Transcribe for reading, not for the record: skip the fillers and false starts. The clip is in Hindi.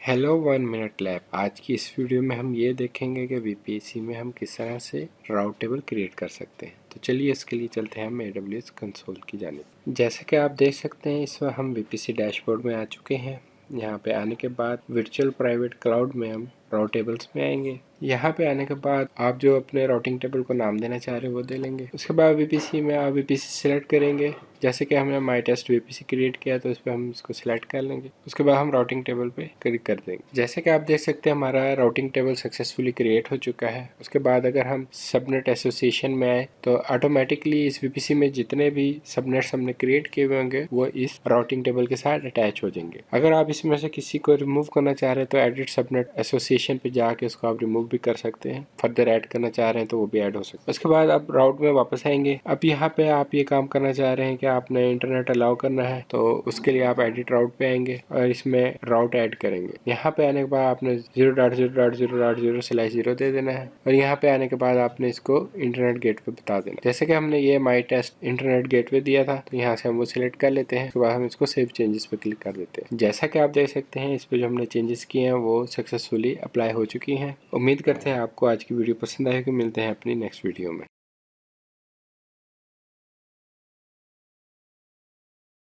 Hello one minute lab. आज की इस वीडियो में हम ये देखेंगे कि VPC में हम किस तरह से राउट टेबल क्रिएट कर सकते हैं। तो चलिए इसके लिए चलते हैं हम AWS कंसोल की जानिब। जैसे कि आप देख सकते हैं इस वक्त हम VPC डैशबोर्ड में आ चुके हैं। यहाँ पे आने के बाद वर्चुअल प्राइवेट क्लाउड में हम राउट टेबल्स में आएंगे। यहाँ पे आने के बाद आप जो अपने राउटिंग टेबल को नाम देना चाह रहे हैं वो दे लेंगे। उसके बाद VPC में आप VPC सिलेक्ट करेंगे। जैसे कि हमने माई टेस्ट VPC क्रिएट किया तो इस पर हम इसको सिलेक्ट कर लेंगे। उसके बाद हम राउटिंग टेबल पे क्लिक कर देंगे। जैसे कि आप देख सकते हैं हमारा राउटिंग टेबल सक्सेसफुली क्रिएट हो चुका है। उसके बाद अगर हम सबनेट एसोसिएशन में आए तो ऑटोमेटिकली इस VPC में जितने भी सबनेट्स हमने क्रिएट किए हुए होंगे वो इस राउटिंग टेबल के साथ अटैच हो जाएंगे। अगर आप इसमें से किसी को रिमूव करना चाह रहे हैं तो एडिट सबनेट एसोसिएशन पे जाके उसको आप रिमूव भी कर सकते हैं। फर्दर ऐड करना चाह रहे हैं तो वो भी ऐड हो सकता है। उसके बाद आप राउट में वापस आएंगे। अब यहाँ पे आप ये काम करना चाह रहे हैं कि आपने इंटरनेट अलाउ करना है तो उसके लिए आप एडिट राउट पे आएंगे और इसमें राउट ऐड करेंगे। यहाँ पे आने के बाद आपने 0.0.0.0/0 दे देना है और यहाँ पे आने के बाद आपने इसको इंटरनेट गेटवे बता देना। जैसे कि हमने ये माई टेस्ट इंटरनेट गेटवे दिया था तो यहाँ से हम वो सिलेक्ट कर लेते हैं। उसके बाद हम इसको सेव चेंजेस पे क्लिक कर देते हैं। जैसा कि आप देख सकते हैं इस पे जो हमने चेंजेस किए हैं वो सक्सेसफुली अप्लाई हो चुकी हैं। उम्मीद करते हैं आपको आज की वीडियो पसंद आएगी। मिलते हैं अपनी नेक्स्ट वीडियो में।